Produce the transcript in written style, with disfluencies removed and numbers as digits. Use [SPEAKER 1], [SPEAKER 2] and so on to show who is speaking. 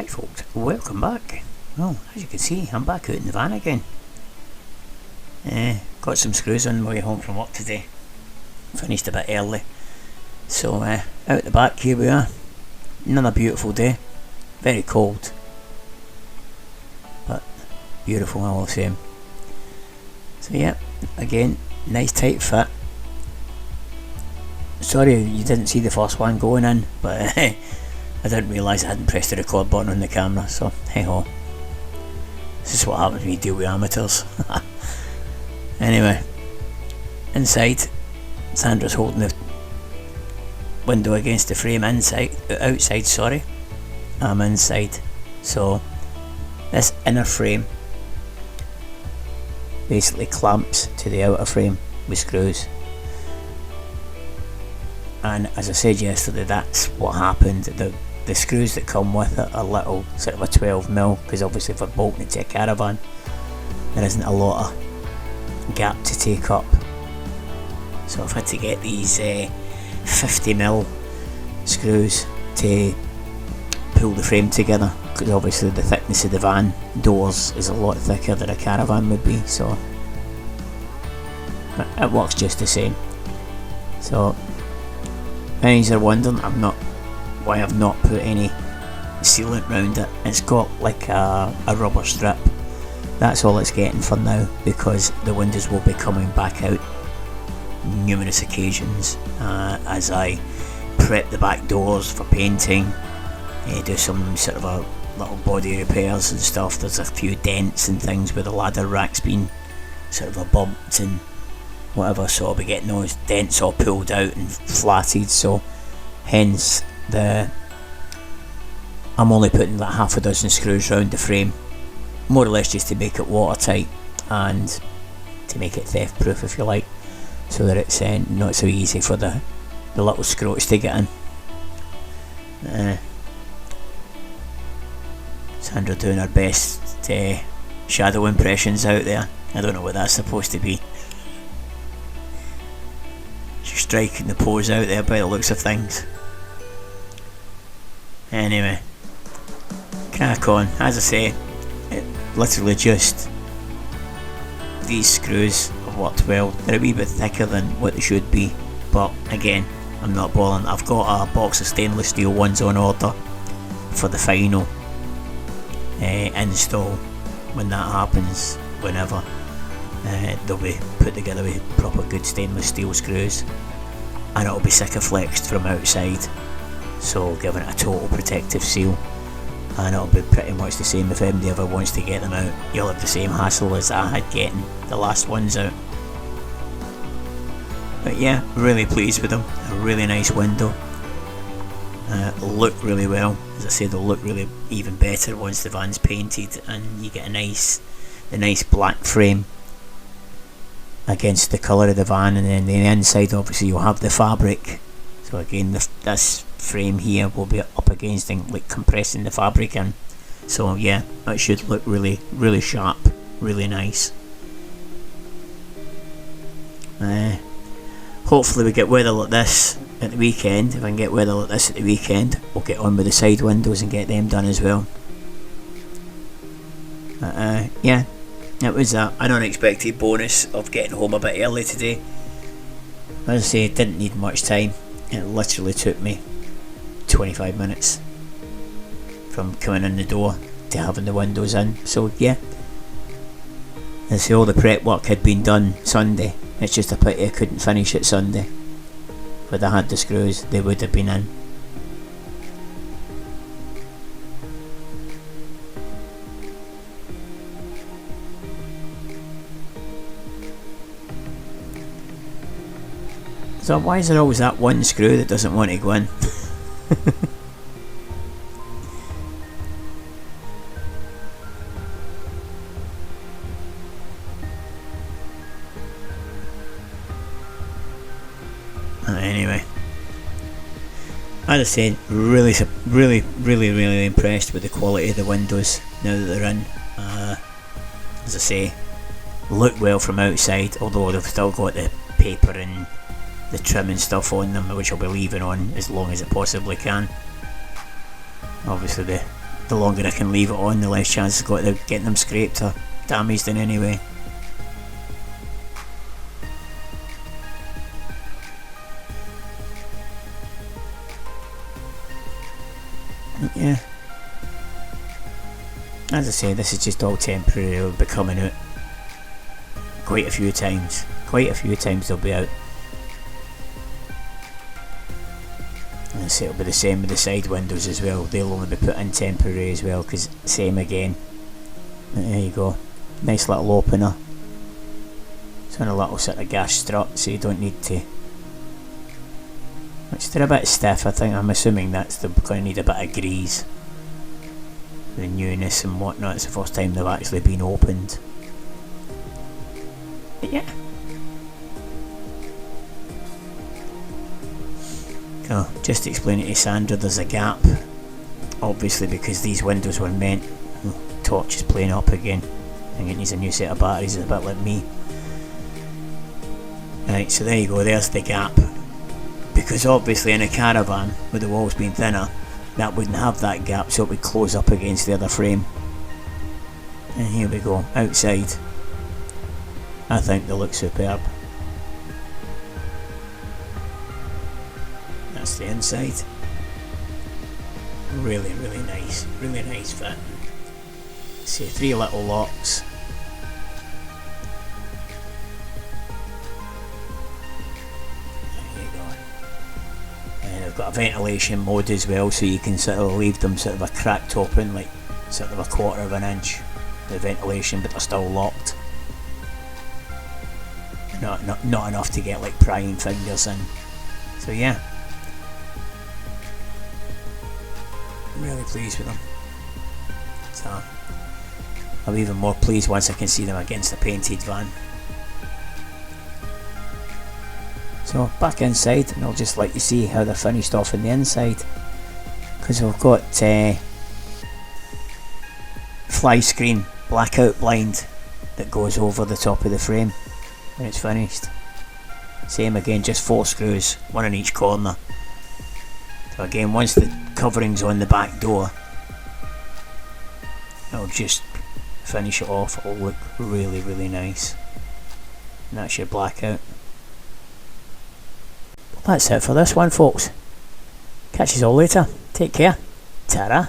[SPEAKER 1] Hi folks, welcome back. Well, as you can see, I'm back out in the van again. Got some screws on my way home from work today. Finished a bit early. So out the back here we are. Another beautiful day. Very cold, but beautiful all the same. So yeah, again, nice tight fit. Sorry you didn't see the first one going in, but I didn't realise I hadn't pressed the record button on the camera, so hey ho. This is what happens when you deal with amateurs. Anyway, inside, Sandra's holding the window against the frame outside, sorry. I'm inside. So this inner frame basically clamps to the outer frame with screws. And as I said yesterday, that's what happened. The screws that come with it are little, sort of a 12mm, because obviously if we're bolting it to a caravan, there isn't a lot of gap to take up. So I've had to get these 50mm screws to pull the frame together, because obviously the thickness of the van doors is a lot thicker than a caravan would be, so but it works just the same. So if you're wondering why I've not put any sealant round it, it's got like a rubber strip. That's all it's getting for now, because the windows will be coming back out numerous occasions as I prep the back doors for painting, do some sort of a little body repairs and stuff. There's a few dents and things where the ladder rack's been sort of a bumped and whatever, so I'll be getting those dents all pulled out and flatted, so hence I'm only putting like half a dozen screws round the frame, more or less just to make it watertight and to make it theft proof, if you like, so that it's not so easy for the little scrotes to get in. Sandra doing her best shadow impressions out there. I don't know what that's supposed to be. She's striking the pose out there by the looks of things. Anyway, crack on. As I say, it literally just these screws have worked well. They're a wee bit thicker than what they should be, but again, I'm not bothering. I've got a box of stainless steel ones on order for the final install. When that happens, whenever, they'll be put together with proper good stainless steel screws, and it'll be Sikaflexed from outside, so giving it a total protective seal. And it'll be pretty much the same if anybody ever wants to get them out. You'll have the same hassle as I had getting the last ones out. But yeah, really pleased with them. A really nice window. Look really well. As I say, they'll look really even better once the van's painted and you get the nice black frame against the colour of the van, and then the inside obviously you'll have the fabric. So again, this frame here will be up against and like compressing the fabric in. So yeah, it should look really, really sharp, really nice. Hopefully we get weather like this at the weekend. If I can get weather like this at the weekend, we'll get on with the side windows and get them done as well. Yeah, it was an unexpected bonus of getting home a bit early today. As I say, it didn't need much time. It literally took me 25 minutes from coming in the door to having the windows in. So yeah, as I say, all the prep work had been done Sunday. It's just a pity I couldn't finish it Sunday. If I had the screws, they would have been in. So why is there always that one screw that doesn't want to go in? Anyway, as I said, really impressed with the quality of the windows now that they're in. As I say, look well from outside, although they've still got the paper and the trim and stuff on them, which I'll be leaving on as long as it possibly can. Obviously the the longer I can leave it on, the less chance I've got of getting them scraped or damaged in any way. Yeah, as I say, this is just all temporary. It'll be coming out quite a few times they'll be out. And I say it'll be the same with the side windows as well. They'll only be put in temporary as well, because same again. There you go, nice little opener. It's on a little sort of gas strut, so you don't need to. Which they're a bit stiff, I think. I'm assuming that's they're going to need a bit of grease. The newness and whatnot. It's the first time they've actually been opened. But yeah. So, just explaining to Sandra, there's a gap. Obviously, because these windows were meant. Torch is playing up again. I think it needs a new set of batteries. It's a bit like me. Right, so there you go. There's the gap. Because obviously in a caravan, with the walls being thinner, that wouldn't have that gap, so it would close up against the other frame. And here we go, outside. I think they look superb. That's the inside. Really, really nice fit. See, 3 little locks. I've got a ventilation mode as well, so you can sort of leave them sort of a cracked open, like sort of a 1/4 of an inch, the ventilation, but they're still locked. Not enough to get like prying fingers in. So yeah, I'm really pleased with them. So I'll be even more pleased once I can see them against a painted van. So back inside, and I'll just let you see how they're finished off on the inside, because we've got fly screen blackout blind that goes over the top of the frame when it's finished. Same again, just 4 screws, 1 in each corner. So again, once the covering's on the back door, it'll just finish it off. It'll look really, really nice. And that's your blackout. That's it for this one, folks. Catch you all later. Take care. Ta-ra.